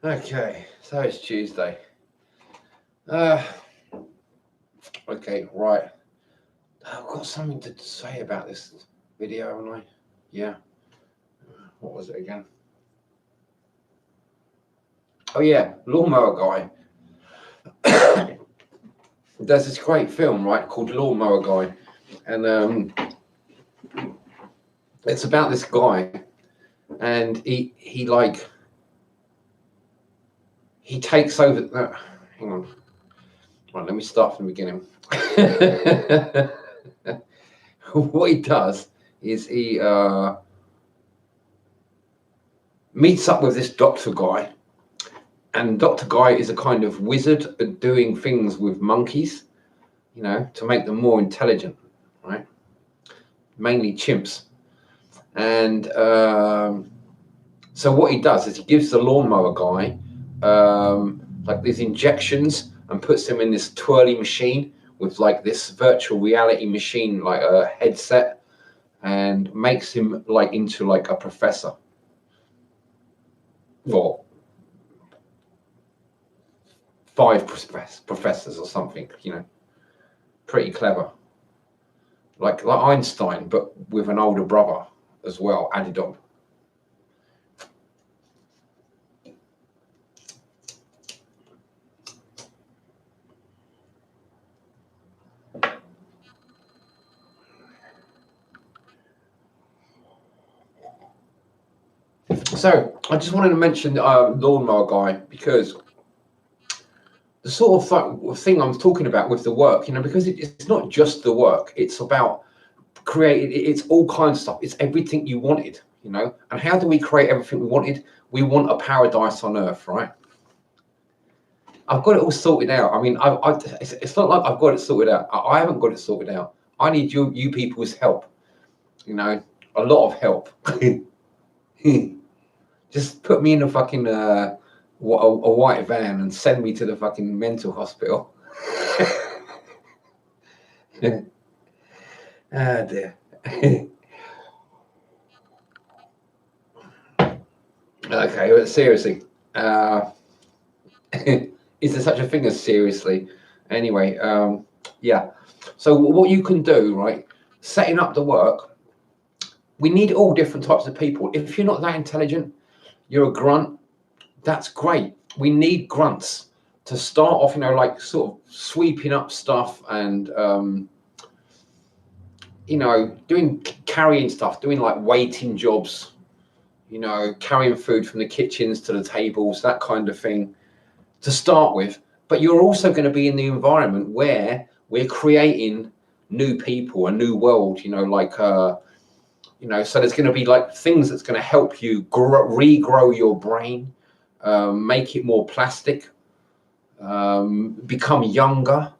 Okay, so it's Tuesday. Okay, right. I've got something to say about this video, haven't I? Yeah. What was it again? Oh yeah, Lawnmower Guy. There's this great film, right, called Lawnmower Guy, and it's about this guy, and he like he takes over. Hang on. Right, let me start from the beginning. What he does is he meets up with this doctor guy, and Dr. Guy is a kind of wizard at doing things with monkeys, to make them more intelligent, right? Mainly chimps. And so what he does is he gives the lawnmower guy like these injections and puts him in this twirly machine with like this virtual reality machine, like a headset, and makes him like into like a professor. Well, 5 professors or something, pretty clever. Like Einstein, but with an older brother as well added on. So I just wanted to mention Lawnmower Guy, because the sort of thing I'm talking about with the work, because it's not just the work, it's about creating, it's all kinds of stuff, it's everything you wanted, and how do we create everything we wanted? We want a paradise on earth, right? I've got it all sorted out. I mean, it's not like I've got it sorted out. I haven't got it sorted out. I need you people's help, a lot of help. Just put me in a fucking a white van and send me to the fucking mental hospital. Ah, dear. Okay, but seriously, is there such a thing as seriously? Anyway, yeah. So what you can do, right? Setting up the work. We need all different types of people. If you're not that intelligent, you're a grunt. That's great. We need grunts to start off, like sort of sweeping up stuff and carrying stuff, doing like waiting jobs, carrying food from the kitchens to the tables, that kind of thing to start with. But you're also going to be in the environment where we're creating new people, a new world, so there's going to be like things that's going to help you regrow your brain, make it more plastic, become younger,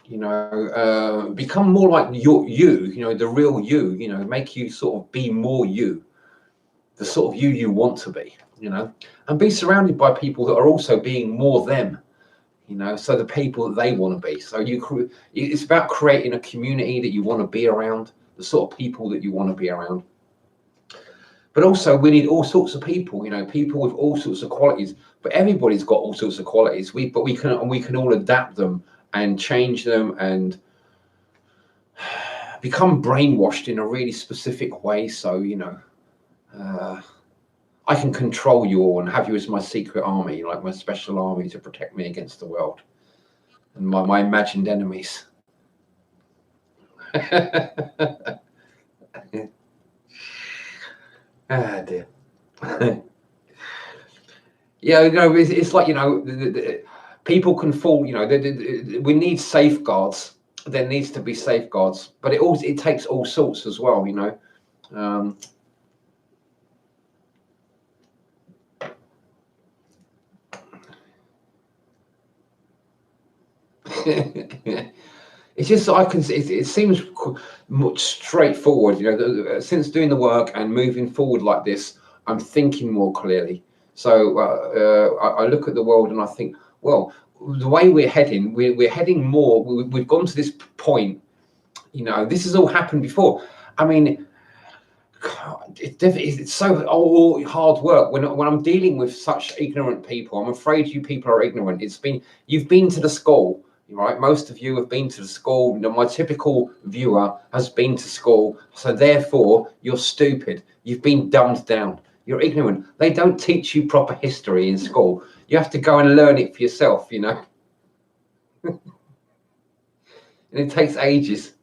become more like the real you, make you sort of be more you, the sort of you want to be, and be surrounded by people that are also being more them, so the people that they want to be. So it's about creating a community that you want to be around, the sort of people that you want to be around. But also we need all sorts of people, people with all sorts of qualities. But everybody's got all sorts of qualities. We can all adapt them and change them and become brainwashed in a really specific way. So I can control you all and have you as my secret army, like my special army to protect me against the world and my imagined enemies. Ah, dear. Yeah, it's like, people can fall, we need safeguards. There needs to be safeguards, but it takes all sorts as well, It's just it seems much straightforward, since doing the work and moving forward like this, I'm thinking more clearly. So I look at the world and I think, well, the way we're heading, we're heading more. We've gone to this point, this has all happened before. I mean, God, it's so all hard work when I'm dealing with such ignorant people. I'm afraid you people are ignorant. You've been to the school, right? Most of you have been to the school. You know, my typical viewer has been to school, so therefore you're stupid. You've been dumbed down. You're ignorant. They don't teach you proper history in school. You have to go and learn it for yourself, you know. And it takes ages.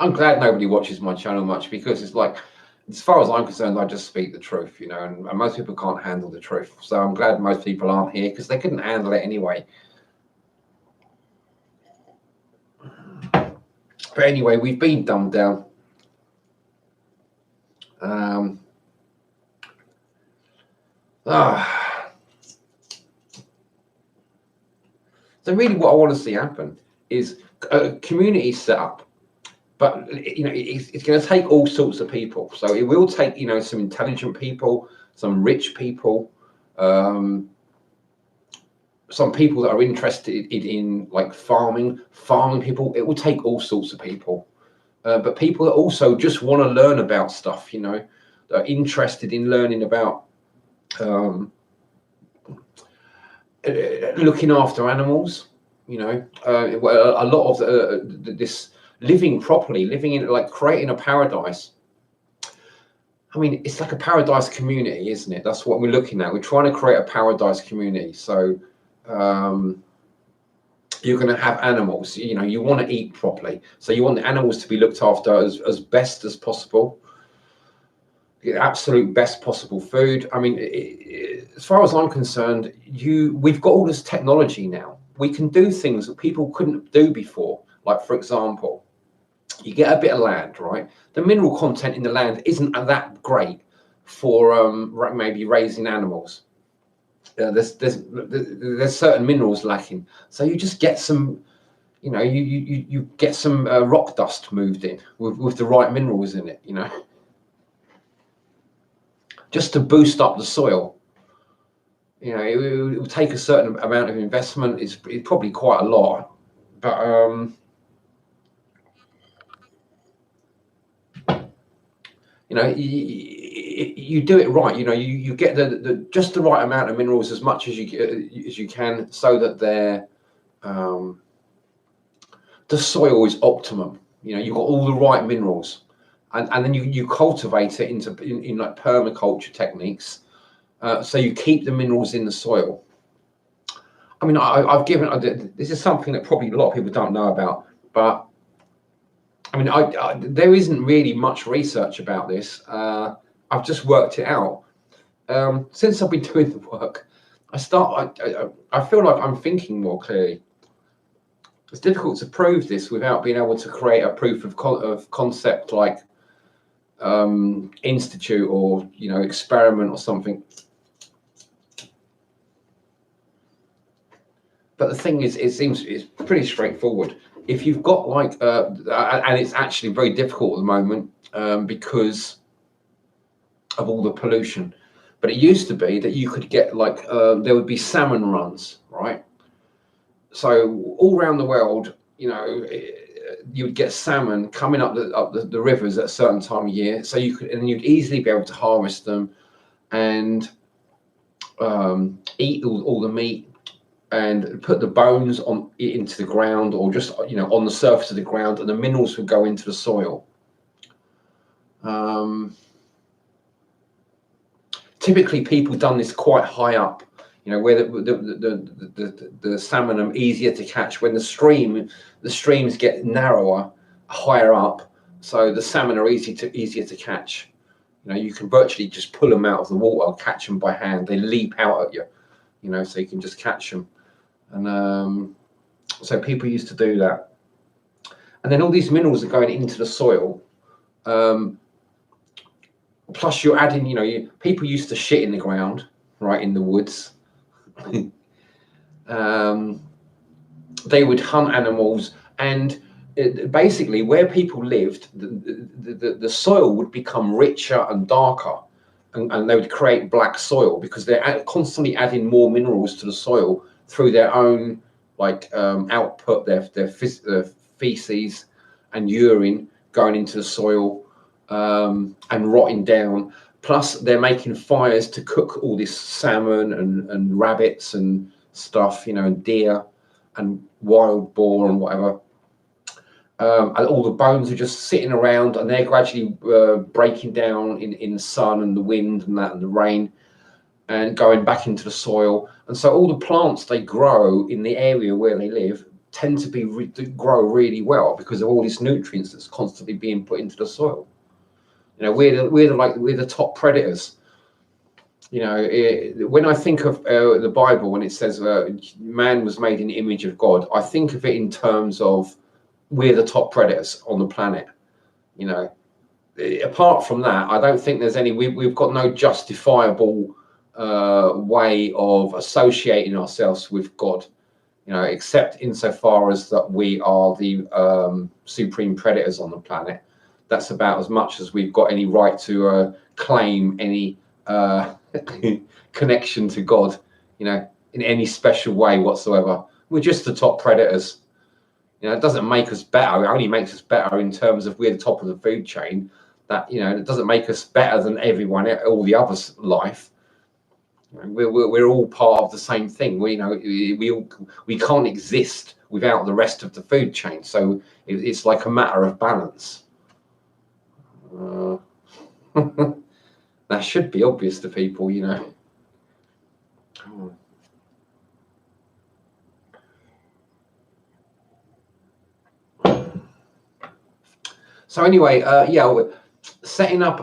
I'm glad nobody watches my channel much, because it's like, as far as I'm concerned, I just speak the truth, you know, and most people can't handle the truth. So I'm glad most people aren't here, because they couldn't handle it anyway. But anyway, we've been dumbed down. So really what I want to see happen is a community set up. But, you know, it's going to take all sorts of people. So it will take, you know, some intelligent people, some rich people, some people that are interested in like farming people. It will take all sorts of people. But people that also just want to learn about stuff, you know, that are interested in learning about looking after animals, you know, a lot of this living properly, living in, like, creating a paradise. I mean, it's like a paradise community, isn't it? That's what we're looking at. We're trying to create a paradise community. So you're going to have animals, you know, you want to eat properly. So you want the animals to be looked after as best as possible. The absolute best possible food. I mean, as far as I'm concerned, we've got all this technology now. We can do things that people couldn't do before. Like, for example, you get a bit of land, right? The mineral content in the land isn't that great for maybe raising animals. There's certain minerals lacking, so you just get some, you know, you get some rock dust moved in with the right minerals in it, you know, just to boost up the soil. You know, it will take a certain amount of investment. It's probably quite a lot, but you know, you do it right. You know, you get just the right amount of minerals, as much as you can, so that the soil is optimum. You know, you've got all the right minerals, and then you cultivate it in like permaculture techniques, so you keep the minerals in the soil. I mean, this is something that probably a lot of people don't know about, but I mean, there isn't really much research about this. I've just worked it out. Since I've been doing the work, I feel like I'm thinking more clearly. It's difficult to prove this without being able to create a proof of concept, like institute or, you know, experiment or something. But the thing is, it's pretty straightforward. If you've got like, and it's actually very difficult at the moment because of all the pollution. But it used to be that you could get like, there would be salmon runs, right? So all around the world, you know, you would get salmon coming up the rivers at a certain time of year. So you'd easily be able to harvest them and eat all the meat, and put the bones into the ground, or just, you know, on the surface of the ground, and the minerals would go into the soil. Typically, people done this quite high up, you know, where the salmon are easier to catch. When the streams get narrower, higher up, so the salmon are easier to catch. You know, you can virtually just pull them out of the water, catch them by hand. They leap out at you, you know, so you can just catch them. And so people used to do that. And then all these minerals are going into the soil. Plus you're adding, you know, people used to shit in the ground, right, in the woods. They would hunt animals, and basically where people lived, the soil would become richer and darker, and they would create black soil because they're constantly adding more minerals to the soil through their own like output their feces and urine going into the soil and rotting down. Plus, they're making fires to cook all this salmon and rabbits and stuff, you know, and deer and wild boar and whatever. And all the bones are just sitting around, and they're gradually breaking down in the sun and the wind and that and the rain, and going back into the soil. And so all the plants they grow in the area where they live tend to grow really well because of all these nutrients that's constantly being put into the soil. You know, we're the top predators. You know, when I think of the Bible, when it says man was made in the image of God, I think of it in terms of we're the top predators on the planet. You know, apart from that, I don't think there's any. We've got no justifiable way of associating ourselves with God. You know, except insofar as that we are the supreme predators on the planet. That's about as much as we've got any right to claim any connection to God, you know, in any special way whatsoever. We're just the top predators. You know, it doesn't make us better. It only makes us better in terms of we're the top of the food chain. That, you know, it doesn't make us better than everyone, all the others' life. We're all part of the same thing. We, you know, we can't exist without the rest of the food chain. So it's like a matter of balance. That should be obvious to people, you know. So anyway, yeah, we're setting up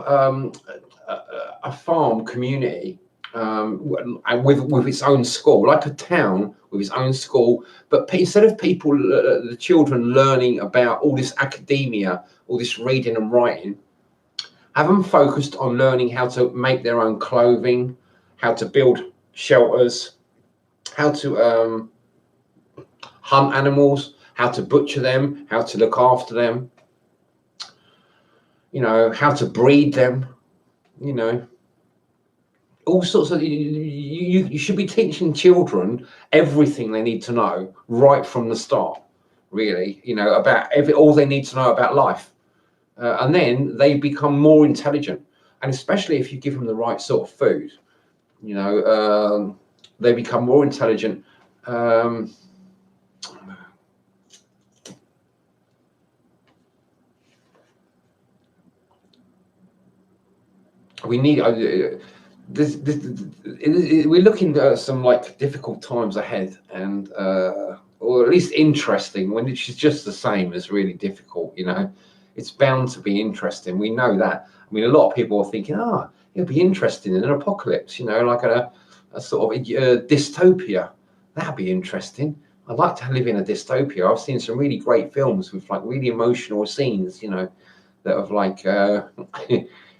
a farm community with its own school, like a town with its own school. But instead of people, the children learning about all this academia, all this reading and writing, have them focused on learning how to make their own clothing, how to build shelters, how to hunt animals, how to butcher them, how to look after them, you know, how to breed them, you know, all sorts of, you should be teaching children everything they need to know right from the start, really, you know, about all they need to know about life. And then they become more intelligent, and especially if you give them the right sort of food, you know, they become more intelligent. We need we're looking at some like difficult times ahead, and or at least interesting, when it's just the same as really difficult, you know. It's bound to be interesting. We know that. I mean, a lot of people are thinking, it'll be interesting in an apocalypse, you know, like a sort of dystopia. That'd be interesting. I'd like to live in a dystopia. I've seen some really great films with like really emotional scenes, you know, that have like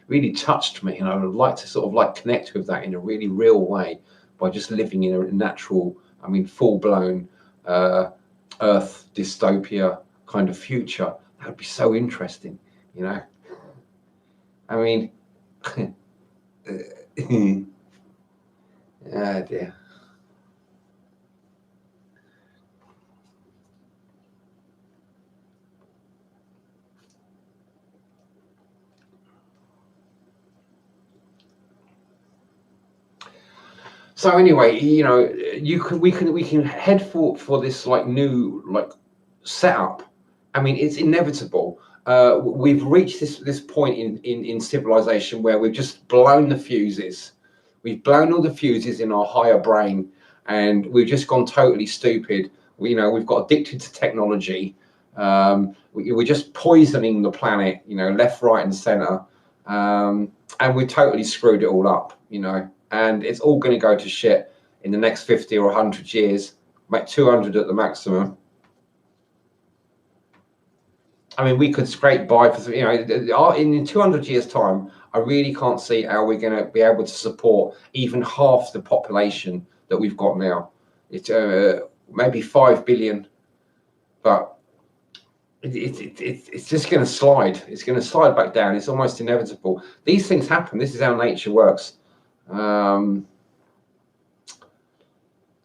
really touched me, and I would like to sort of like connect with that in a really real way by just living in a natural, I mean, full-blown Earth dystopia kind of future. That would be so interesting, you know. I mean, ah, dear. So anyway, you know, we can head for this like new like setup. I mean, it's inevitable. We've reached this point in civilization where we've just blown the fuses. We've blown all the fuses in our higher brain, and we've just gone totally stupid. You know, we've got addicted to technology. We're just poisoning the planet, you know, left, right, and center, and we totally screwed it all up, you know. And it's all going to go to shit in the next 50 or 100 years, like 200 at the maximum. I mean, we could scrape by for, you know, in 200 years' time, I really can't see how we're going to be able to support even half the population that we've got now. It's maybe 5 billion, but it's just going to slide. It's going to slide back down. It's almost inevitable. These things happen. This is how nature works.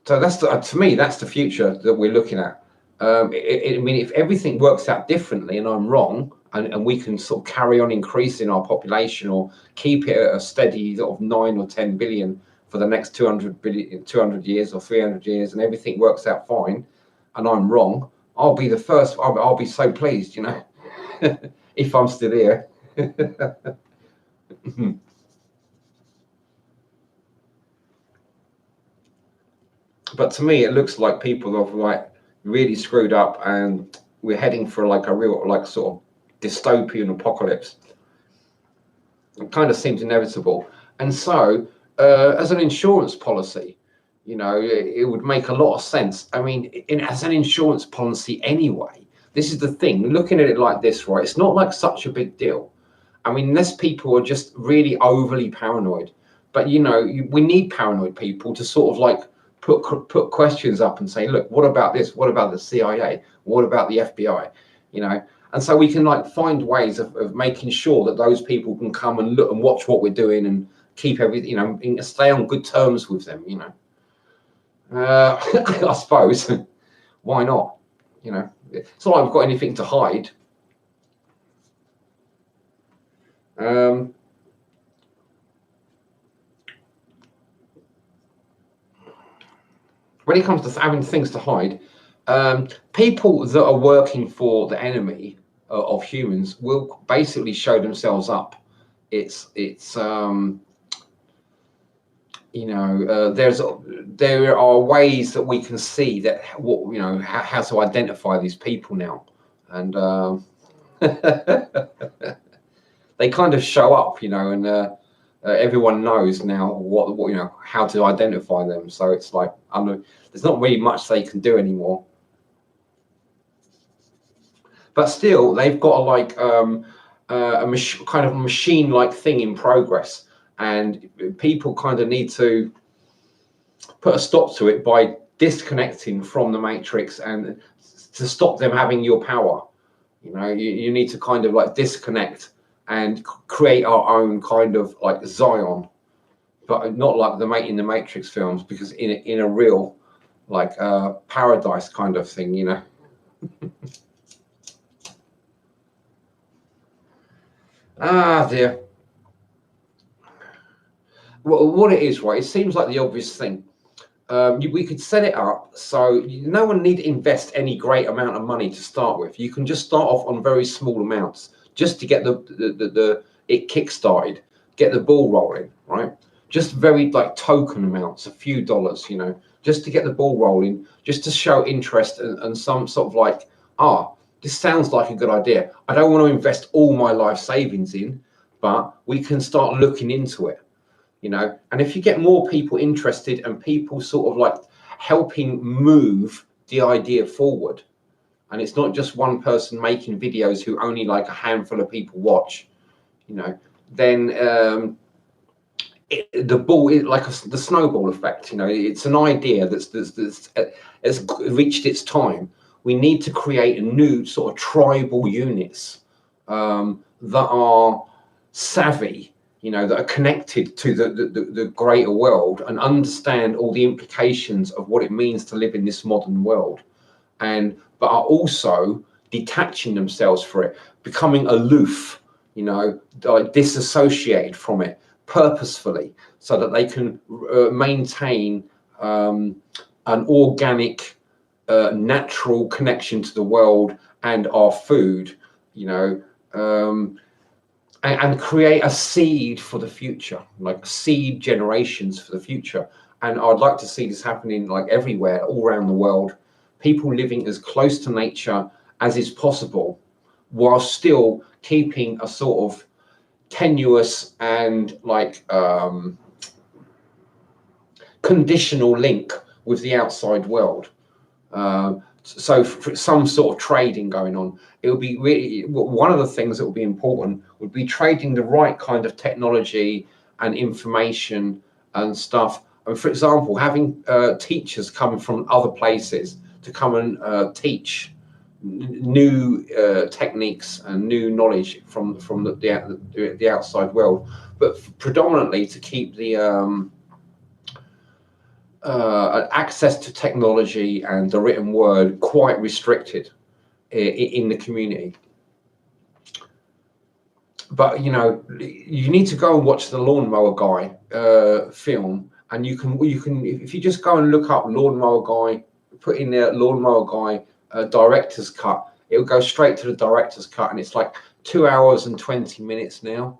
So that's to me, that's the future that we're looking at. I mean, if everything works out differently and I'm wrong, and we can sort of carry on increasing our population or keep it at a steady sort of 9 or 10 billion for the next 200 years or 300 years, and everything works out fine, and I'm wrong, I'll be the first. I'll be so pleased, you know, if I'm still here. But to me, it looks like people have like really screwed up, and we're heading for like a real like sort of dystopian apocalypse. It kind of seems inevitable, and so as an insurance policy, you know, it would make a lot of sense. I mean, as an insurance policy anyway, this is the thing. Looking at it like this, right? It's not like such a big deal. I mean, unless people are just really overly paranoid. But you know, we need paranoid people to sort of like put questions up and say, look, what about this? What about the CIA? What about the FBI? You know, and so we can like find ways of making sure that those people can come and look and watch what we're doing and keep everything, you know, stay on good terms with them. You know, I suppose why not? You know, it's not like we've got anything to hide. Um, when it comes to having things to hide, people that are working for the enemy of humans will basically show themselves up. It's you know, there are ways that we can see that what you know how to identify these people now, and they kind of show up, you know, and everyone knows now what you know how to identify them. So it's like there's not really much they can do anymore. But still, they've got a like kind of machine-like thing in progress, and people kind of need to put a stop to it by disconnecting from the matrix and to stop them having your power. You know, you need to kind of like disconnect and create our own kind of like Zion, but not like in the Matrix films, because in a real like paradise kind of thing, you know. Ah dear. Well, what it is, right? It seems like the obvious thing. We could set it up so no one need to invest any great amount of money to start with. You can just start off on very small amounts just to get the it kick-started, get the ball rolling, right? Just very like token amounts, a few dollars, you know, just to get the ball rolling, just to show interest and some sort of like, this sounds like a good idea. I don't want to invest all my life savings in, but we can start looking into it, you know. And if you get more people interested and people sort of like helping move the idea forward, and it's not just one person making videos who only like a handful of people watch, you know, then the ball is like the snowball effect. You know, it's an idea that's reached its time. We need to create a new sort of tribal units that are savvy, you know, that are connected to the greater world and understand all the implications of what it means to live in this modern world, and but are also detaching themselves from it, becoming aloof, you know, disassociated from it purposefully, so that they can maintain an organic, natural connection to the world and our food, you know, and create a seed for the future, like seed generations for the future. And I'd like to see this happening like everywhere, all around the world. People living as close to nature as is possible, while still keeping a sort of tenuous and like conditional link with the outside world. So for some sort of trading going on, it would be really one of the things that would be important would be trading the right kind of technology and information and stuff. And for example, having teachers come from other places to come and teach new techniques and new knowledge from the outside world, but predominantly to keep access to technology and the written word quite restricted in the community. But you know, you need to go and watch the Lawnmower Guy film, and you can if you just go and look up Lawnmower Guy, put in there Lawnmower Guy director's cut, it will go straight to the director's cut, and it's like 2 hours and 20 minutes now,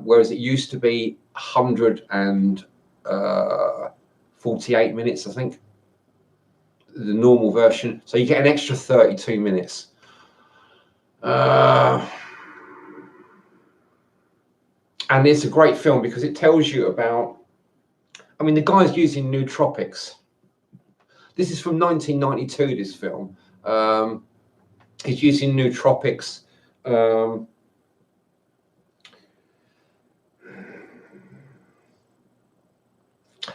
whereas it used to be 148 minutes, I think, the normal version. So you get an extra 32 minutes. And it's a great film because it tells you about, I mean, the guy's using nootropics. This is from 1992, this film. He's using nootropics.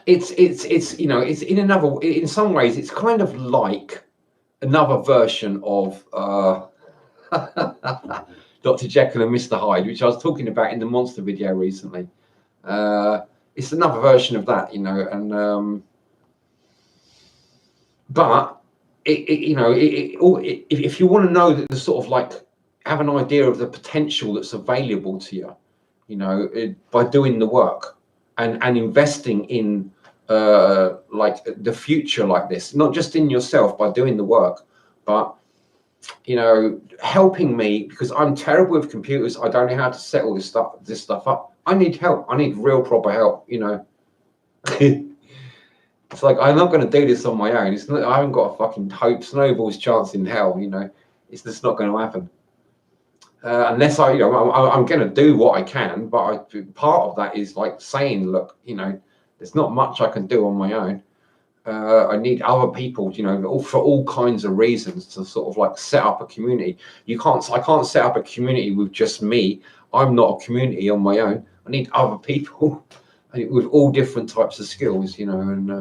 It's you know, it's in some ways it's kind of like another version of Dr. Jekyll and Mr. Hyde, which I was talking about in the monster video recently. It's another version of that, you know, and but if you want to know that the sort of like have an idea of the potential that's available to you, you know, by doing the work and investing in like the future like this, not just in yourself by doing the work, but you know, helping me, because I'm terrible with computers. I don't know how to set all this stuff up. I need help. I need real proper help, you know. It's like, I'm not going to do this on my own. It's not, I haven't got a fucking snowball's chance in hell, you know. It's just not going to happen. Unless I'm going to do what I can, but part of that is like saying, look, you know, there's not much I can do on my own. I need other people, you know, for all kinds of reasons, to sort of like set up a community. I can't set up a community with just me. I'm not a community on my own. I need other people with all different types of skills, you know, and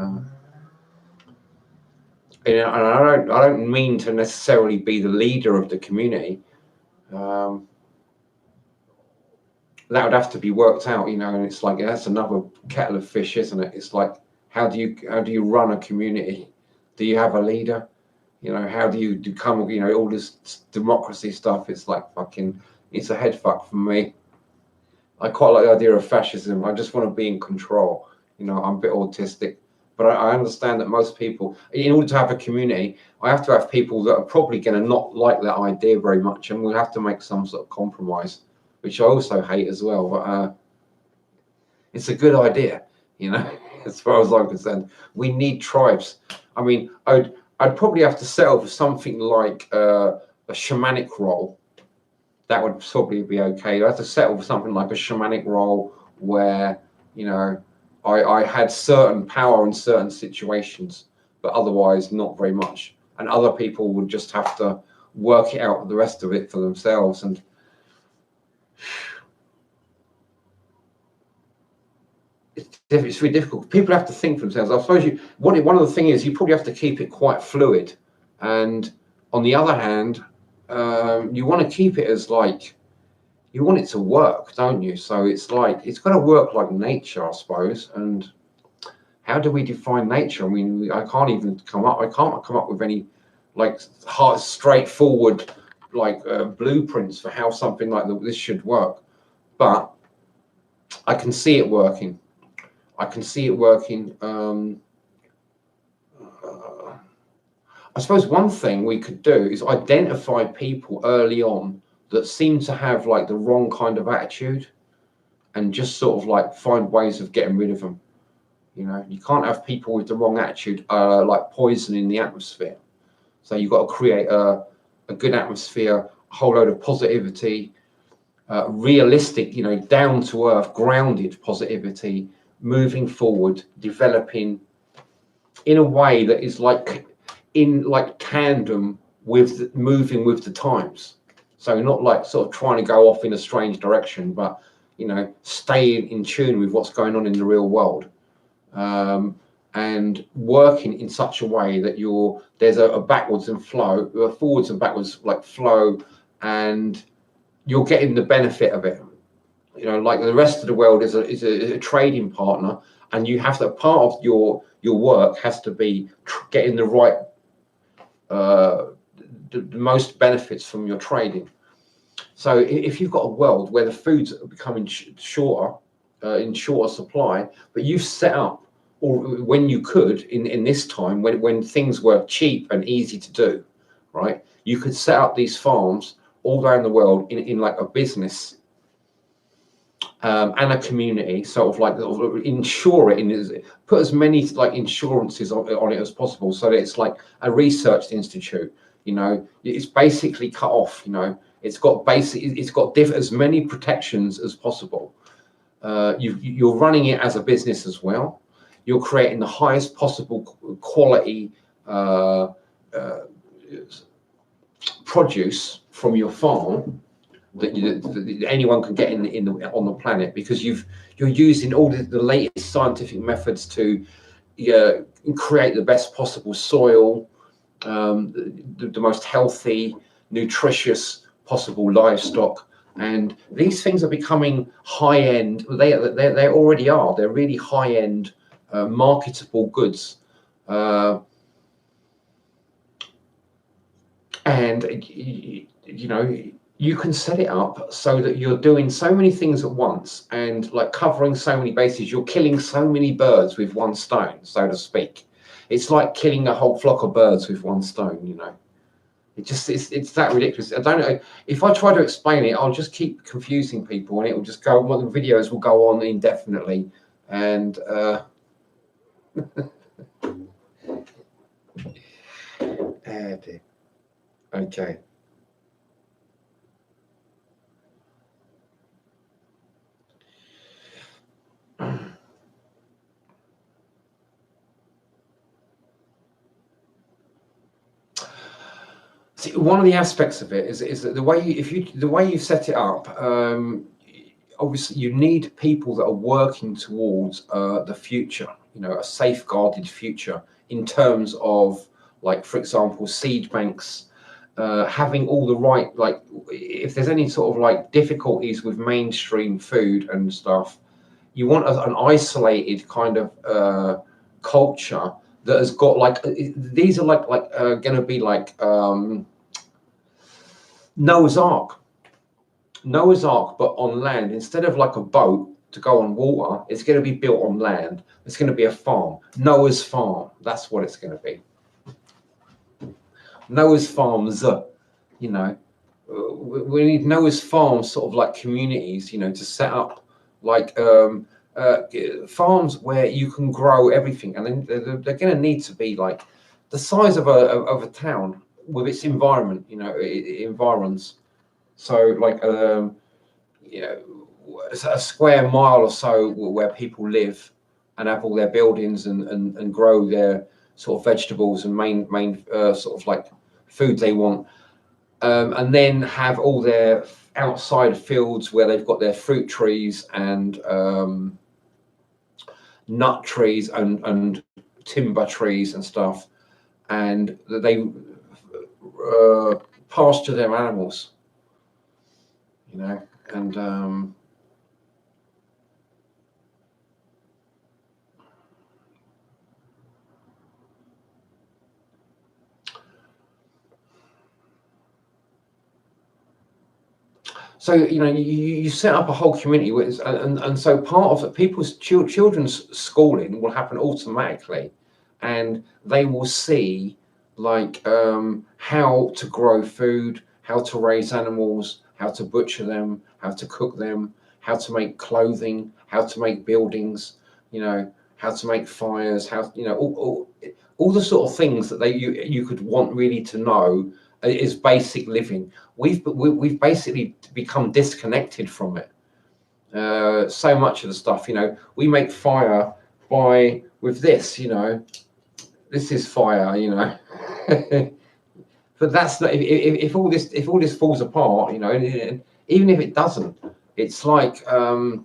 I don't mean to necessarily be the leader of the community. That would have to be worked out, you know, and it's like, that's another kettle of fish, isn't it? It's like, how do you run a community? Do you have a leader? You know, how do you become, you know, all this democracy stuff? It's like fucking, it's a head fuck for me. I quite like the idea of fascism. I just want to be in control. You know, I'm a bit autistic, but I understand that most people, in order to have a community, I have to have people that are probably going to not like that idea very much, and we'll have to make some sort of compromise, which I also hate as well. But it's a good idea, you know. As far as I'm concerned, we need tribes. I mean, I'd probably have to settle for something like a shamanic role. That would probably be okay. I have to settle for something like a shamanic role where, you know, I had certain power in certain situations, but otherwise not very much. And other people would just have to work it out, the rest of it for themselves. And it's very difficult. People have to think for themselves. I suppose one of the things is you probably have to keep it quite fluid, and on the other hand, you want to keep it as like, you want it to work, don't you? So it's like, it's got to work like nature, I suppose. And how do we define nature? I mean, I can't come up with any like hard, straightforward like blueprints for how something like this should work, but I can see it working. I can see it working. I suppose one thing we could do is identify people early on that seem to have like the wrong kind of attitude, and just sort of like find ways of getting rid of them. You know, you can't have people with the wrong attitude like poisoning the atmosphere. So you've got to create a good atmosphere, a whole load of positivity, realistic, you know, down to earth, grounded positivity, moving forward, developing in a way that is like in like tandem with moving with the times. So not like sort of trying to go off in a strange direction, but, you know, stay in tune with what's going on in the real world, and working in such a way that there's a backwards and flow, a forwards and backwards like flow, and you're getting the benefit of it. You know, like the rest of the world is a trading partner. and you have to, part of your work has to be getting the right the most benefits from your trading. So if you've got a world where the foods are becoming shorter, in shorter supply, but you've set up, or when you could in this time when things were cheap and easy to do, right? You could set up these farms all around the world in like a business and a community, sort of like insure it, put as many like insurances on it as possible, so that it's like a research institute. You know, it's basically cut off. You know, it's got as many protections as possible. You're running it as a business as well. You're creating the highest possible quality produce from your farm that anyone can get on the planet, because you're using all the latest scientific methods to create the best possible soil, the most healthy, nutritious possible livestock. And these things are becoming high end. They already are. They're really high end, marketable goods. And you know, you can set it up so that you're doing so many things at once, and like covering so many bases. You're killing so many birds with one stone, so to speak. It's like killing a whole flock of birds with one stone. You know, it's that ridiculous. I don't know, if I try to explain it, I'll just keep confusing people, and it will just go. Well, the videos will go on indefinitely, and okay. See, one of the aspects of it is that the way you set it up, obviously you need people that are working towards the future. You know, a safeguarded future in terms of, like, for example, seed banks, having all the right, like, if there's any sort of like difficulties with mainstream food and stuff, you want an isolated kind of culture that has got like, these are like going to be like Noah's Ark, but on land. Instead of like a boat to go on water, it's going to be built on land. It's going to be a farm, Noah's farm. That's what it's going to be. Noah's farms, you know. We need Noah's farms, sort of like communities, you know, to set up like farms where you can grow everything, and then they're going to need to be like the size of a town with its environment, you know, environs. So like you know, a square mile or so where people live and have all their buildings and grow their sort of vegetables and main sort of like food they want, and then have all their outside fields where they've got their fruit trees and nut trees and timber trees and stuff, and they pasture their animals, you know. And so, you know, you set up a whole community with, and so part of people's children's schooling will happen automatically, and they will see like how to grow food, how to raise animals, how to butcher them, how to cook them, how to make clothing, how to make buildings, you know, how to make fires, how, you know, all the sort of things that you could want really to know is basic living. We've basically become disconnected from it. So much of the stuff, you know, we make fire with this, you know, this is fire, you know. But that's not, if all this falls apart, you know, even if it doesn't, it's like I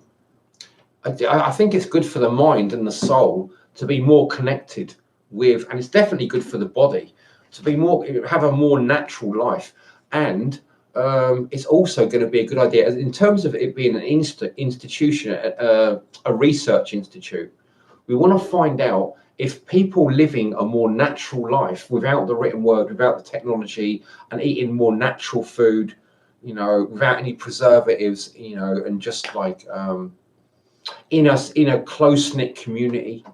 think it's good for the mind and the soul to be more connected with, and it's definitely good for the body to be have a more natural life. And it's also going to be a good idea in terms of it being an institution, a research institute, We want to find out if people living a more natural life without the written word, without the technology, and eating more natural food, without any preservatives, and just like in a close-knit community,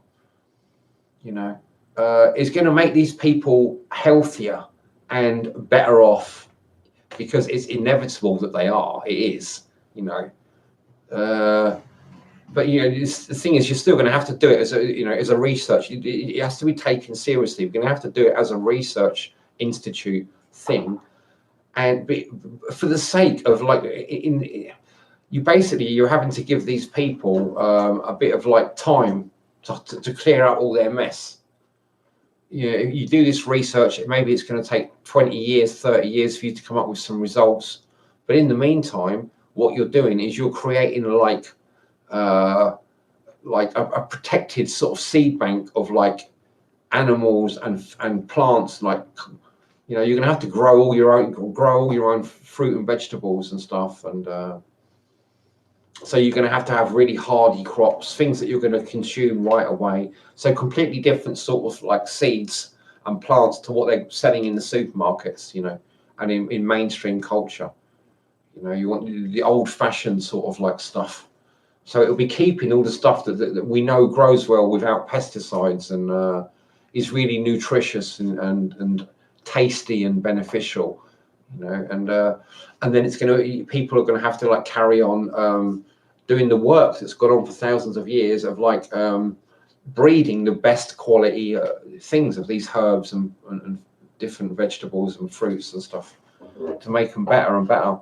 is going to make these people healthier and better off, because it's inevitable that they are. It is, but the thing is, you're still going to have to do it as a research. It has to be taken seriously. We're going to have to do it as a research institute thing, and for the sake of like you're having to give these people a bit of like time to clear out all their mess. You do this research, maybe it's going to take 20 years, 30 years for you to come up with some results. But in the meantime, what you're doing is you're creating like a protected sort of seed bank of like animals and plants. Like, you're going to have to grow all your own fruit and vegetables and stuff. And so you're going to have really hardy crops, things that you're going to consume right away. So completely different sort of like seeds and plants to what they're selling in the supermarkets, and in mainstream culture. You want the old-fashioned sort of like stuff. So it'll be keeping all the stuff that we know grows well without pesticides and is really nutritious and tasty and beneficial, and then people are going to have to like carry on doing the work that's gone on for thousands of years of like breeding the best quality things of these herbs and different vegetables and fruits and stuff to make them better and better.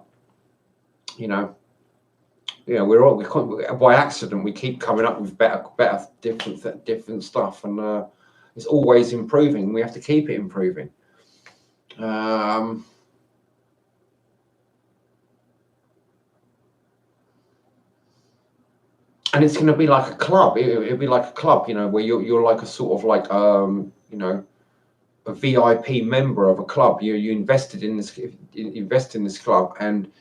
We're by accident we keep coming up with better different stuff, and it's always improving. We have to keep it improving. And it's going to be like a club. It'll be like a club, where you're like a sort of like a VIP member of a club. You invest in this club, and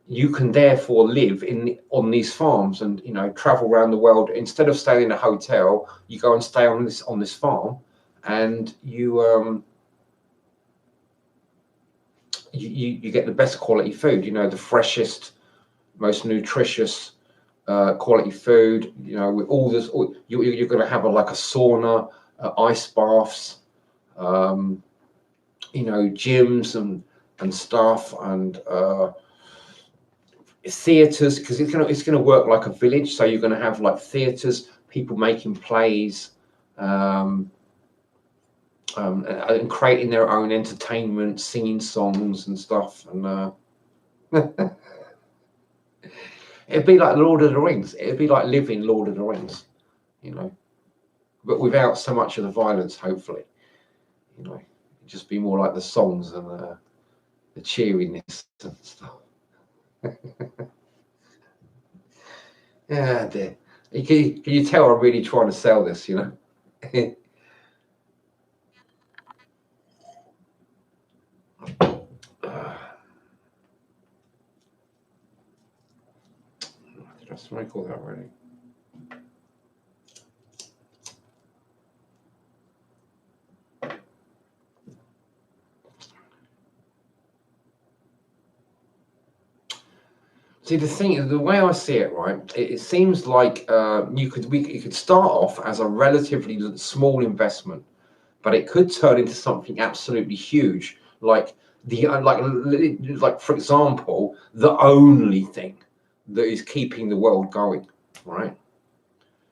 you can therefore live on these farms and travel around the world. Instead of staying in a hotel, you go and stay on this farm, and you get the best quality food. The freshest, most nutritious quality food. With all this, you're going to have like a sauna, ice baths, gyms and stuff, and theaters, because it's going to work like a village. So you're going to have like theaters, people making plays, and creating their own entertainment, singing songs and stuff, and it'd be like Lord of the Rings. It'd be like living Lord of the Rings, but without so much of the violence. Hopefully, it'd just be more like the songs and the cheeriness and stuff. Yeah, dear. Can you tell I'm really trying to sell this, Did I smoke all that already? See, the way I see it, right, it seems like you could start off as a relatively small investment, but it could turn into something absolutely huge, like for example, the only thing that is keeping the world going, right?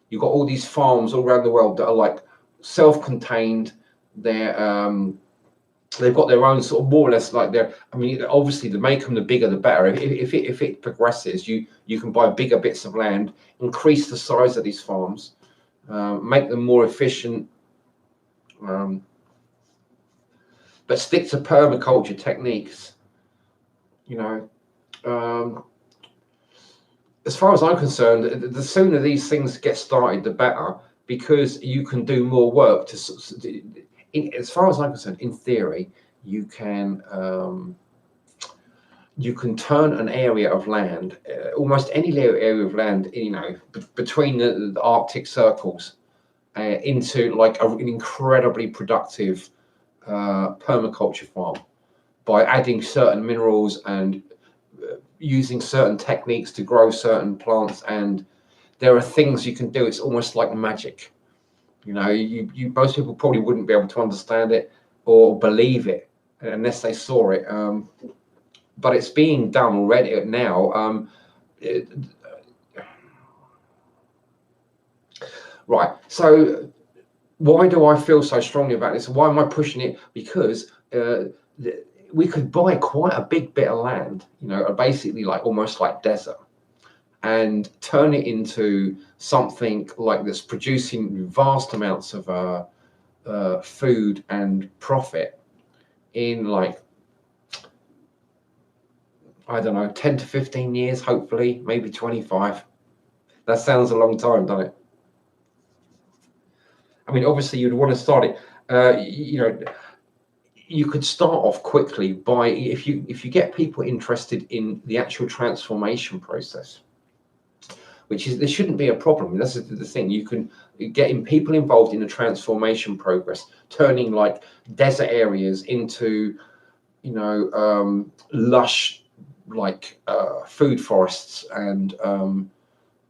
You've got all these farms all around the world that are like self-contained. They've got their own sort of more or less like obviously to make them the bigger the better. If it progresses, you can buy bigger bits of land, increase the size of these farms, make them more efficient, but stick to permaculture techniques. As far as I'm concerned, the sooner these things get started, the better, because you can do more work as far as I'm concerned, in theory, you can turn an area of land, almost any area of land, between the Arctic circles, into like an incredibly productive permaculture farm by adding certain minerals and using certain techniques to grow certain plants. And there are things you can do. It's almost like magic. You most people probably wouldn't be able to understand it or believe it unless they saw it. But it's being done already now. Right. So why do I feel so strongly about this? Why am I pushing it? Because we could buy quite a big bit of land, basically like almost like desert, and turn it into something like that's producing vast amounts of food and profit in like, I don't know, 10 to 15 years, hopefully, maybe 25. That sounds a long time, doesn't it? I mean, obviously you'd want to start it, you could start off quickly by, if you get people interested in the actual transformation process, which is, there shouldn't be a problem. That's the thing. You can get people involved in the transformation progress, turning like desert areas into, lush, like food forests and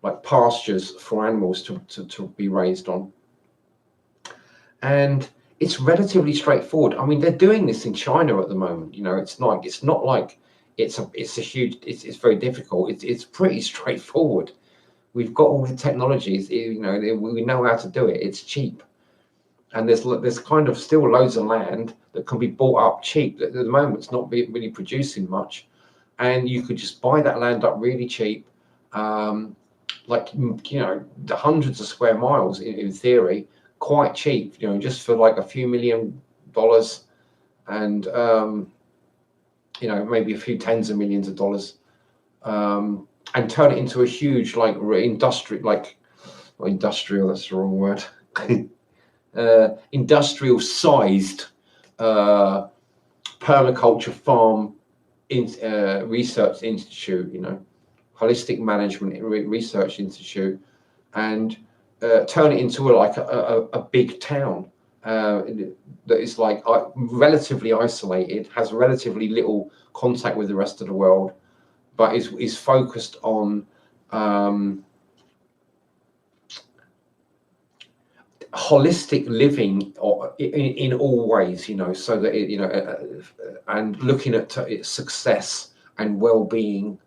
like pastures for animals to be raised on. And it's relatively straightforward. I mean, they're doing this in China at the moment. It's not like it's very difficult. It's pretty straightforward. We've got all the technologies. We know how to do it. It's cheap, and there's kind of still loads of land that can be bought up cheap. At the moment, it's not really producing much, and you could just buy that land up really cheap, like the hundreds of square miles in theory, quite cheap. Just for like a few $1 million, and maybe a few tens of millions of dollars. And turn it into a huge, like, industrial, like, not industrial, that's the wrong word, industrial sized permaculture farm research institute, holistic management research institute, and turn it into a big town that is like relatively isolated, has relatively little contact with the rest of the world, but is focused on holistic living in all ways, so that and looking at its success and well-being,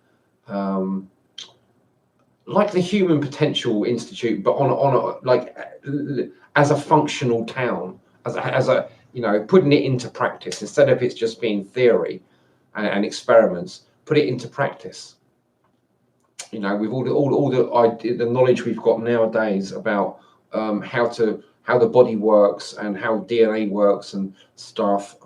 like the Human Potential Institute, but as a functional town, as a putting it into practice instead of it's just being theory and experiments. Put it into practice. With all the knowledge we've got nowadays about how the body works and how DNA works and stuff.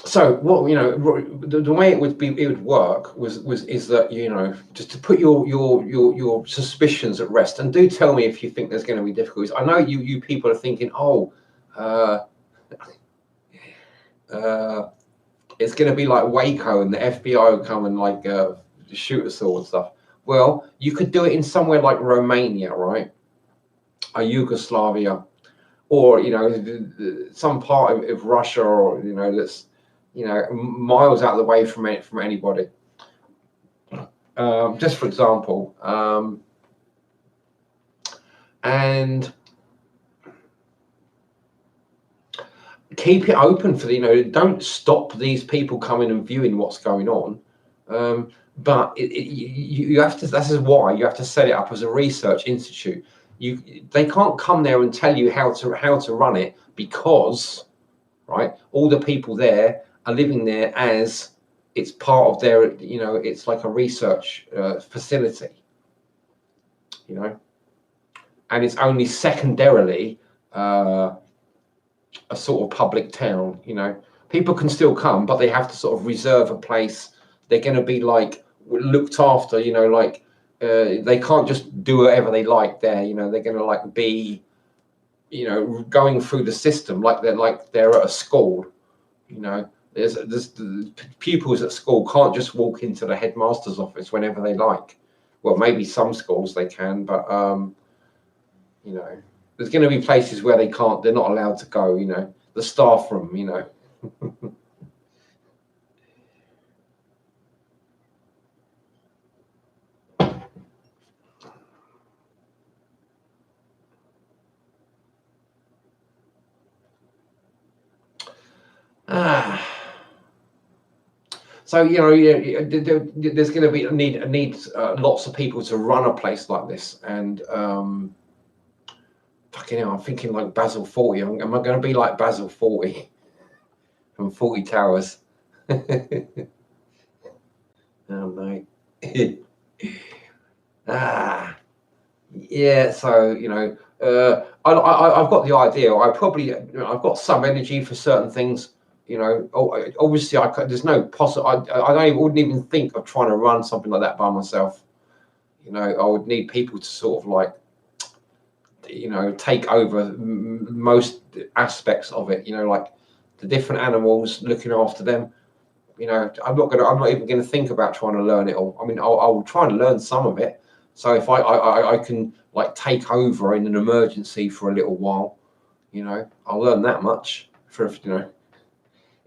So what the way it would work is that just to put your suspicions at rest, and do tell me if you think there's going to be difficulties. I know you people are thinking, it's going to be like Waco and the FBI will come and like shoot us all and stuff. Well, you could do it in somewhere like Romania, right? Or Yugoslavia, or some part of Russia, or that's miles out of the way from anybody. Just for example, and keep it open for don't stop these people coming and viewing what's going on, but you have to. This is why you have to set it up as a research institute. They can't come there and tell you how to run it, because all the people there are living there as it's part of their, it's like a research facility, and it's only secondarily a sort of public town. People can still come, but they have to sort of reserve a place. They're going to be like looked after, they can't just do whatever they like there. They're going to like be you know, going through the system like they're at a school. You know, there's the pupils at school can't just walk into the headmaster's office whenever they like. Well, maybe some schools they can, but you know, there's going to be places where they can't. They're not allowed to go. You know, the staff room. You know. Ah. So you know, yeah, there's going to be a need lots of people to run a place like this, and fucking hell, I'm thinking like Basil 40. Am I going to be like Basil 40 from 40 Towers? Oh no. Yeah. So you know, I've got the idea. I've got some energy for certain things. You know, obviously, there's no possible. Wouldn't even think of trying to run something like that by myself. You know, I would need people to sort of like, you know, take over most aspects of it. You know, like the different animals, looking after them. You know, I'm not even gonna think about trying to learn it all. I mean, I'll try and learn some of it. So if I can like take over in an emergency for a little while, you know, I'll learn that much for, you know,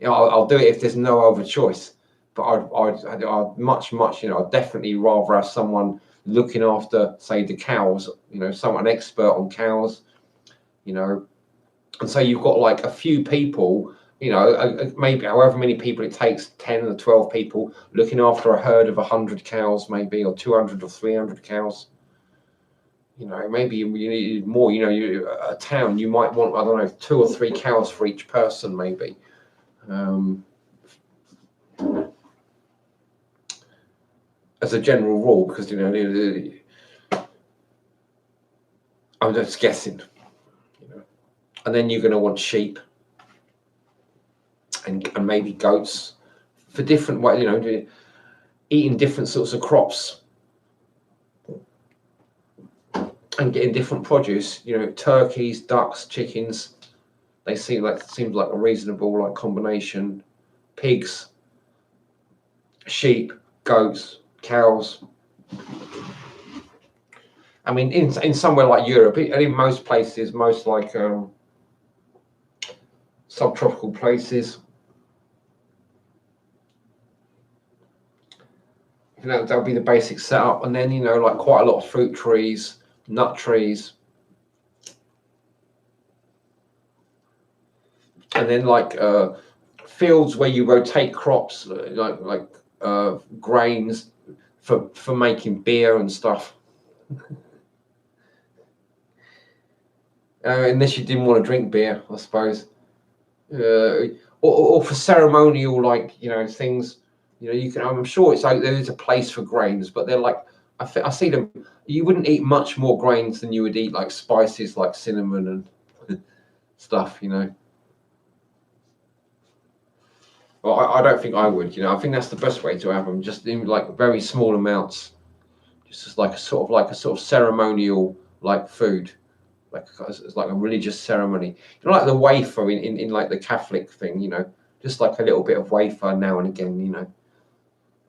I'll do it if there's no other choice. But I'd much, you know, I'd definitely rather have someone looking after, say, the cows, you know, someone expert on cows, you know. And so you've got like a few people, you know, maybe however many people it takes, 10 or 12 people looking after a herd of 100 cows, maybe, or 200 or 300 cows. You know, maybe you need more. You know, a town, you might want, I don't know, 2 or 3 cows for each person, maybe. As a general rule, because, you know, I'm just guessing. You know. And then you're going to want sheep and maybe goats for different ways, you know, eating different sorts of crops and getting different produce. You know, turkeys, ducks, chickens. They seems like a reasonable like combination. Pigs, sheep, goats, cows. I mean, in somewhere like Europe, and in most places, most like subtropical places, you know, that'll be the basic setup. And then, you know, like quite a lot of fruit trees, nut trees, and then like fields where you rotate crops, like grains for making beer and stuff. Unless you didn't want to drink beer, I suppose, or for ceremonial, like, you know, things. You know, you can. I'm sure it's like there is a place for grains, but they're like, I see them. You wouldn't eat much more grains than you would eat like spices, like cinnamon and stuff. You know. Well, I don't think I would. You know, I think that's the best way to have them, just in like very small amounts, just as like a sort of ceremonial like food. Like it's like a religious ceremony, you know, like the wafer in like the Catholic thing, you know, just like a little bit of wafer now and again, you know.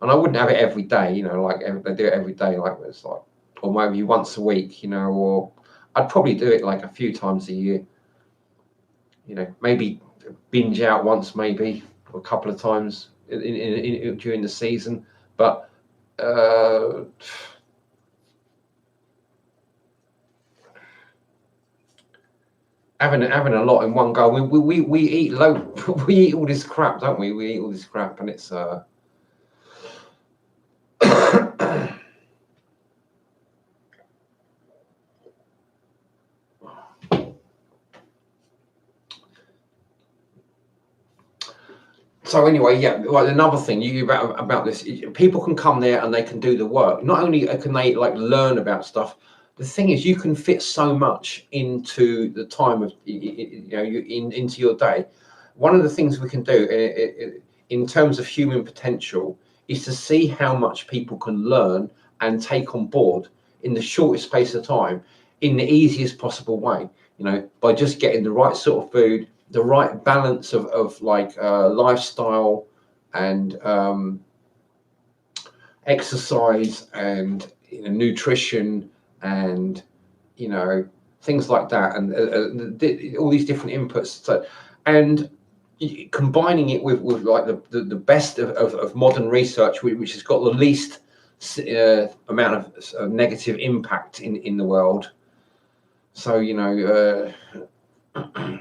And I wouldn't have it every day, you know, like they do it every day, like it's like, or maybe once a week, you know, or I'd probably do it like a few times a year, you know, maybe binge out once, maybe, or a couple of times during the season, but having a lot in one go. We eat we eat all this crap, don't we? We eat all this crap, and it's So anyway, yeah. Well, another thing about this, people can come there and they can do the work. Not only can they like learn about stuff, the thing is you can fit so much into the time of, you know, into your day. One of the things we can do in terms of human potential is to see how much people can learn and take on board in the shortest space of time in the easiest possible way. you know, by just getting the right sort of food, the right balance of like lifestyle and exercise and, you know, nutrition and, you know, things like that, and all these different inputs. So, and combining it with like the best of modern research, which has got the least amount of negative impact in the world. So, you know, I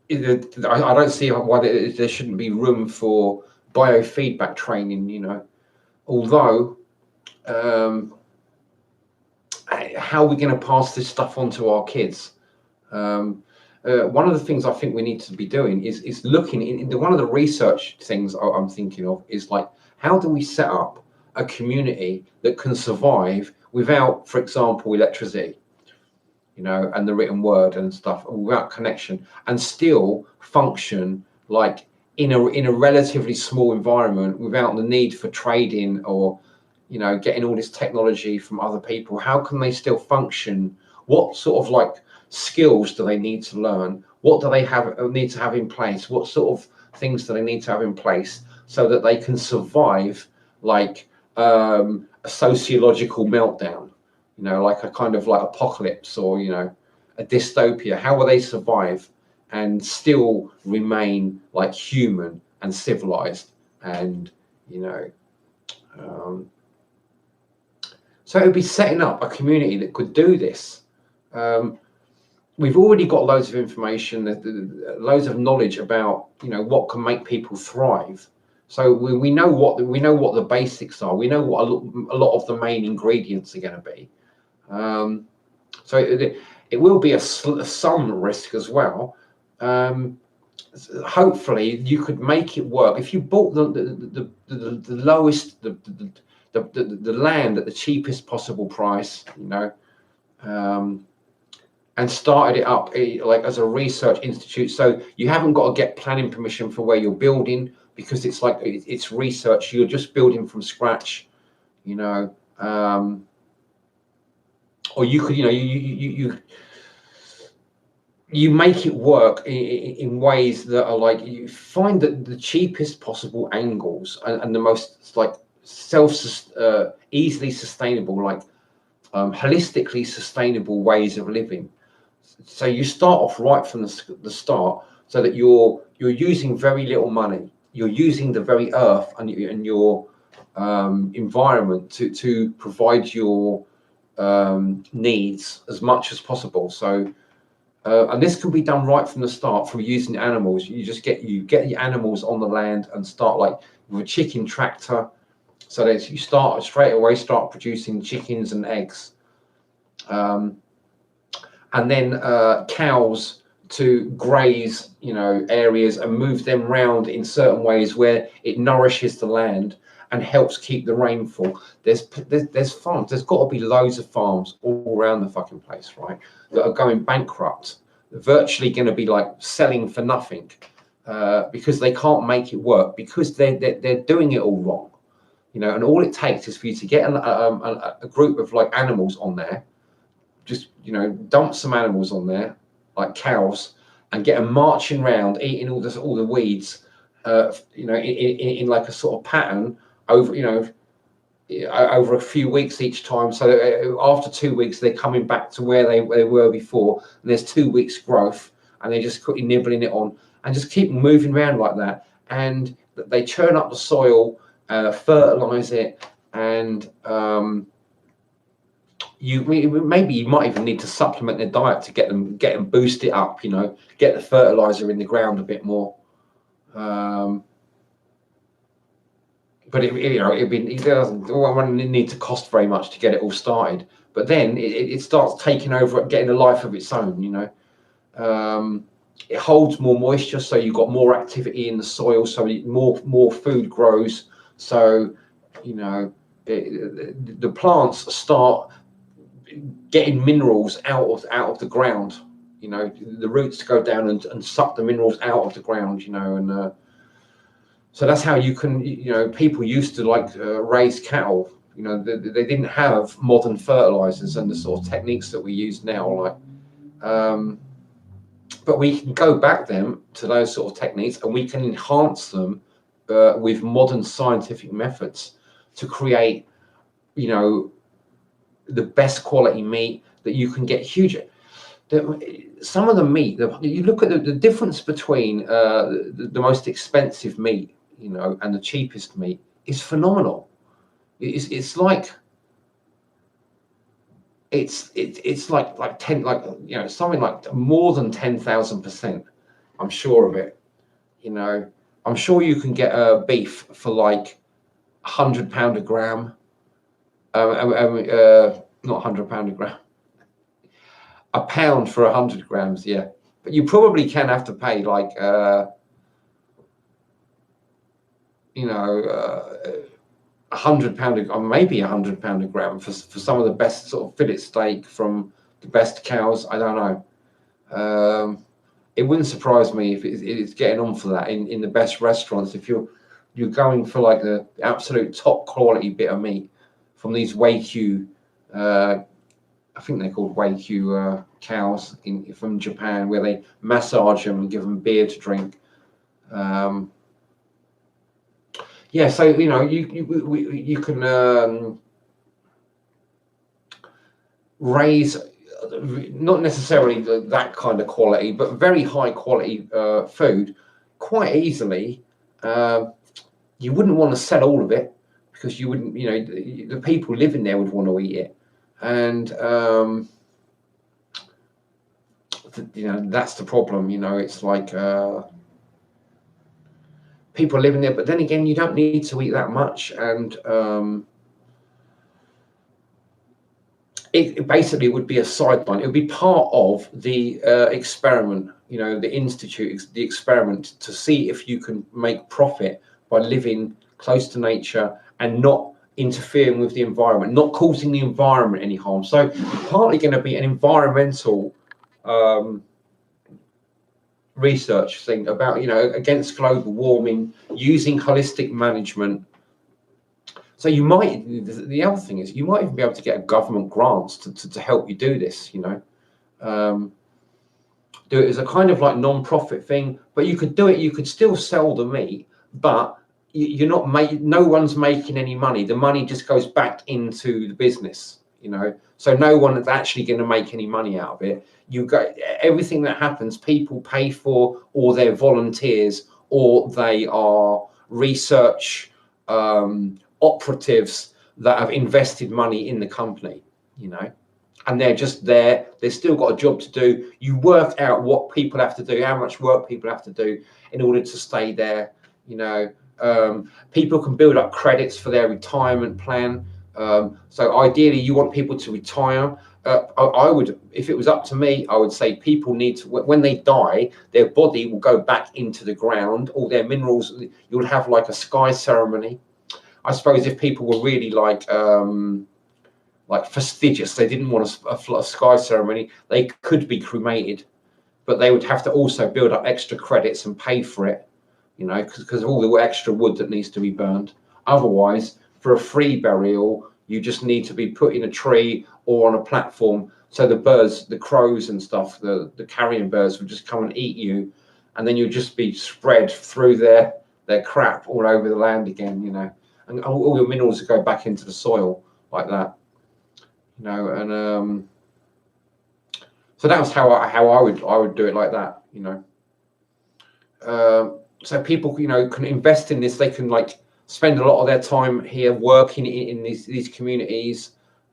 don't see why there shouldn't be room for biofeedback training, you know, although how are we going to pass this stuff on to our kids? One of the things I think we need to be doing is looking into one of the research things I'm thinking of is like, how do we set up a community that can survive without, for example, electricity, you know, and the written word and stuff, without connection, and still function like in a relatively small environment without the need for trading or, you know, getting all this technology from other people? How can they still function? What sort of like skills do they need to learn? What do they need to have in place? What sort of things do they need to have in place so that they can survive like a sociological meltdown, you know, like a kind of like apocalypse or, you know, a dystopia? How will they survive and still remain like human and civilized? And, you know, so it would be setting up a community that could do this. We've already got loads of information, loads of knowledge about, you know, what can make people thrive. So we know what the basics are. We know what a lot of the main ingredients are going to be. So it will be some risk as well. Hopefully, you could make it work if you bought the lowest the land at the cheapest possible price, you know, and started it up like as a research institute. So you haven't got to get planning permission for where you're building, because it's like it's research. You're just building from scratch, you know. Or you could, you know, you make it work in ways that are like, you find that the cheapest possible angles and the most like easily sustainable, like holistically sustainable ways of living. So you start off right from the start, so that you're using very little money. You're using the very earth and your environment to provide your needs as much as possible. So and this can be done right from the start, from using animals. You just get the animals on the land and start like with a chicken tractor, so that you start straight away producing chickens and eggs, and then cows to graze, you know, areas and move them round in certain ways where it nourishes the land and helps keep the rainfall. There's farms. There's got to be loads of farms all around the fucking place, right, that are going bankrupt. They're virtually going to be like selling for nothing because they can't make it work, because they're doing it all wrong, you know. And all it takes is for you to get a group of like animals on there, just, you know, dump some animals on there like cows and get them marching around eating all the weeds, you know, in like a sort of pattern over, you know, over a few weeks each time. So that after 2 weeks they're coming back to where they were before, and there's 2 weeks growth, and they just quickly nibbling it on and just keep moving around like that. And they churn up the soil, fertilize it, and maybe you might even need to supplement their diet to get them boost it up, you know, get the fertilizer in the ground a bit more. But it doesn't need to cost very much to get it all started. But then it starts taking over, getting a life of its own, you know. It holds more moisture, so you've got more activity in the soil, so more food grows. So, you know, the plants start getting minerals out of the ground. You know, the roots go down and suck the minerals out of the ground, you know. And so that's how you can, you know, people used to like raise cattle. You know, they didn't have modern fertilizers and the sort of techniques that we use now, like, But we can go back then to those sort of techniques, and we can enhance them with modern scientific methods to create, you know, the best quality meat that you can get. Huge. Some of the meat, you look at the difference between the most expensive meat, you know, and the cheapest meat is phenomenal. It's like it's like 10, like, you know, something like more than 10,000%. I'm sure of it. You know, I'm sure you can get a beef for like £100 a gram. Not £100 a gram. A pound for 100 grams, yeah. But you probably can have to pay like you know, £100 or maybe £100 a gram for some of the best sort of fillet steak from the best cows. I don't know. It wouldn't surprise me if it's getting on for that in the best restaurants. If you're going for like the absolute top quality bit of meat from these Wagyu, I think they're called Wagyu cows from Japan, where they massage them and give them beer to drink. Yeah, so you know, you can raise not necessarily that kind of quality, but very high quality food quite easily. You wouldn't want to sell all of it because you wouldn't, you know, the people living there would want to eat it, and you know, that's the problem. You know, it's like people living there, but then again, you don't need to eat that much, and it basically would be a sideline. It would be part of the experiment, you know, the institute, the experiment to see if you can make profit by living close to nature and not interfering with the environment, not causing the environment any harm. So partly going to be an environmental research thing about, you know, against global warming, using holistic management. So you might, the other thing is you might even be able to get a government grants to help you do this, you know. Do it as a kind of like non-profit thing, but you could do it, you could still sell the meat, but you're not no one's making any money. The money just goes back into the business, you know. So no one is actually going to make any money out of it. You go, everything that happens, people pay for, or they're volunteers, or they are research operatives that have invested money in the company, you know, and they're just there. They've still got a job to do. You work out what people have to do, how much work people have to do in order to stay there, you know. People can build up credits for their retirement plan. So ideally, you want people to retire. I would, if it was up to me, I would say people need to, when they die, their body will go back into the ground, all their minerals. You'll have like a sky ceremony. I suppose if people were really like fastidious, they didn't want a sky ceremony, they could be cremated, but they would have to also build up extra credits and pay for it, you know, because of all the extra wood that needs to be burned. Otherwise, for a free burial, you just need to be put in a tree or on a platform. So the birds, the crows and stuff, the carrion birds would just come and eat you, and then you'd just be spread through their crap all over the land again, you know, and all your minerals would go back into the soil like that, you know. And so that was how I would do it like that, you know. So people, you know, can invest in this. They can like spend a lot of their time here working in these communities,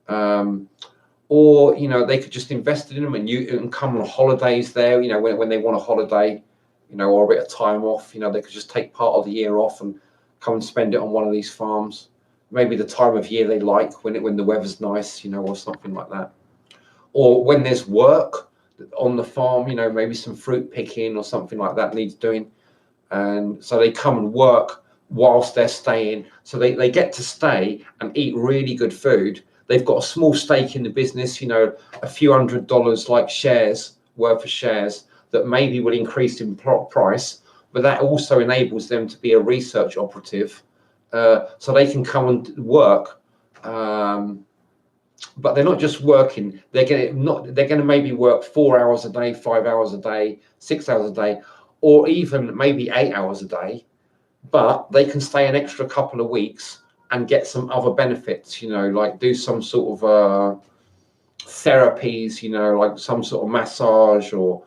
or you know, they could just invest in them and come on holidays there. You know, when they want a holiday, you know, or a bit of time off, you know, they could just take part of the year off and come and spend it on one of these farms. Maybe the time of year they like, when the weather's nice, you know, or something like that. Or when there's work on the farm, you know, maybe some fruit picking or something like that needs doing. And so they come and work whilst they're staying. So they get to stay and eat really good food. They've got a small stake in the business, you know, a few $100 like shares, worth of shares that maybe will increase in price, but that also enables them to be a research operative. So they can come and work but they're not just working. They're going to maybe work 4 hours a day, 5 hours a day, 6 hours a day, or even maybe 8 hours a day. But they can stay an extra couple of weeks and get some other benefits. Like do some sort of therapies. Like some sort of massage or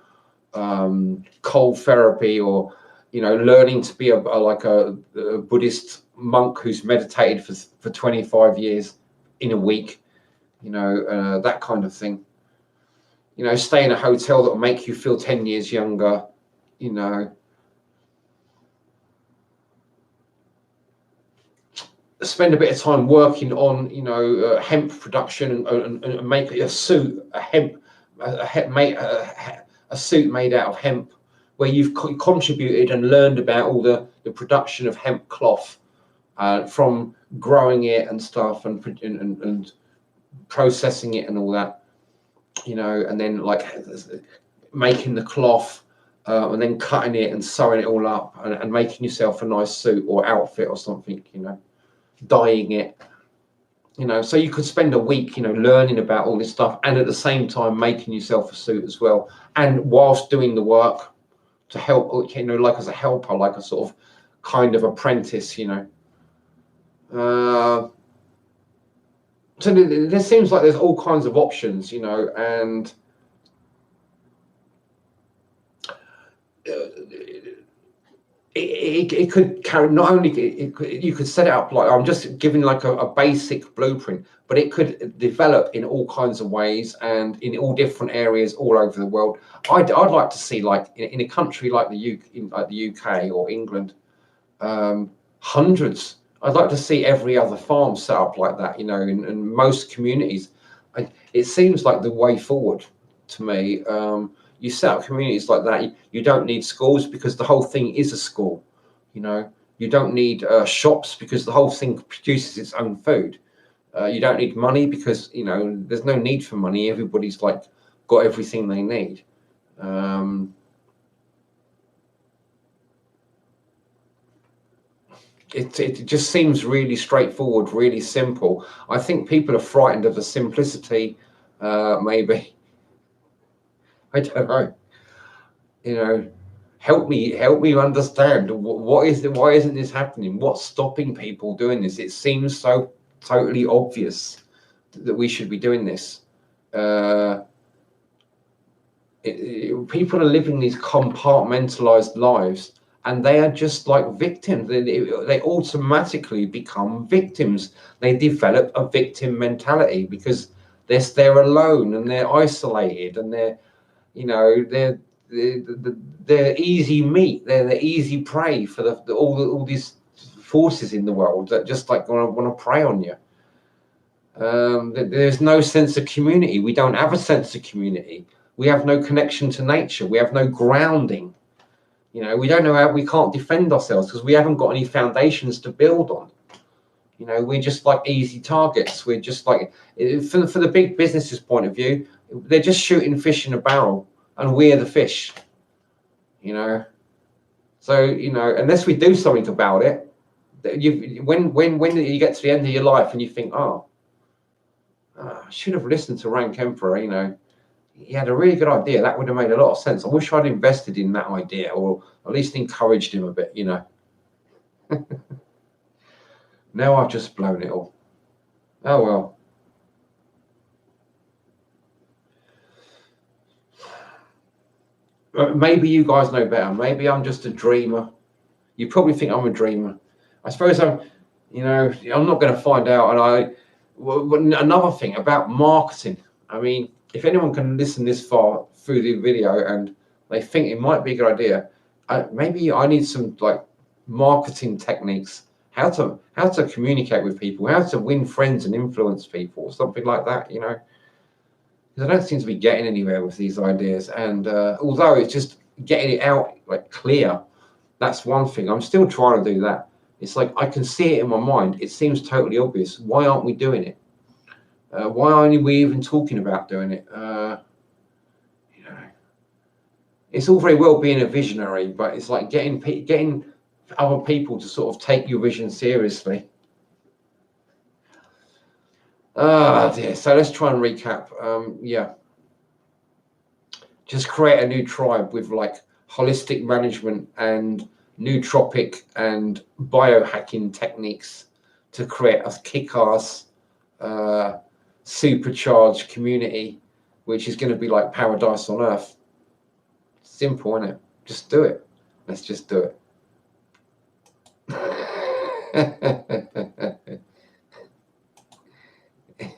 cold therapy, or learning to be like a Buddhist monk who's meditated for 25 years in a week. That kind of thing. Stay in a hotel that will make you feel 10 years younger. Spend a bit of time working on hemp production and make a suit, a suit made out of hemp, where you've contributed and learned about all the production of hemp cloth, from growing it and stuff, and processing it and all that, and then like making the cloth, and then cutting it and sewing it all up, and making yourself a nice suit or outfit or something, dyeing it, so you could spend a week, learning about all this stuff, and at the same time making yourself a suit as well, and whilst doing the work to help, like as a helper, like a sort of kind of apprentice, so there seems like there's all kinds of options, and it could carry, not only you could set it up, like I'm just giving like a basic blueprint, but it could develop in all kinds of ways and in all different areas all over the world. I'd like to see, like in a country like the UK or England, hundreds. I'd like to see every other farm set up like that, in most communities. It seems like the way forward to me. You set up communities like that. You don't need schools, because the whole thing is a school. You don't need shops, because the whole thing produces its own food. You don't need money, because there's no need for money. Everybody's like got everything they need. It just seems really straightforward, really simple. I think people are frightened of the simplicity, maybe. I don't know. Help me understand why isn't this happening? What's stopping people doing this? It seems so totally obvious that we should be doing this. People are living these compartmentalized lives, and they are just like victims. They automatically become victims. They develop a victim mentality because they're alone and they're isolated, and they're easy meat. They're the easy prey for all these forces in the world that just like want to prey on you. There's no sense of community. We don't have a sense of community. We have no connection to nature. We have no grounding. We don't know how. We can't defend ourselves because we haven't got any foundations to build on. We're just like easy targets. We're just like, for the big businesses' point of view, they're just shooting fish in a barrel, and we're the fish. So unless we do something about it, when you get to the end of your life and you think, I should have listened to Rank Emperor. He had a really good idea. That would have made a lot of sense. I wish I'd invested in that idea, or at least encouraged him a bit. Now I've just blown it all. Oh well. Maybe you guys know better. Maybe I'm just a dreamer. You probably think I'm a dreamer. I suppose I'm not going to find out. And another thing about marketing. I mean, if anyone can listen this far through the video and they think it might be a good idea, maybe I need some like marketing techniques, how to communicate with people, how to win friends and influence people, or something like that. Because I don't seem to be getting anywhere with these ideas. And although it's just getting it out like clear, that's one thing. I'm still trying to do that. It's like I can see it in my mind. It seems totally obvious. Why aren't we doing it? Why aren't we even talking about doing it? It's all very well being a visionary, but it's like getting other people to sort of take your vision seriously. Ah, dear. So let's try and recap. Yeah, just create a new tribe with like holistic management and nootropic and biohacking techniques to create a kick-ass, uh, supercharged community, which is going to be like paradise on earth. Simple, isn't it? Just do it. Let's just do it.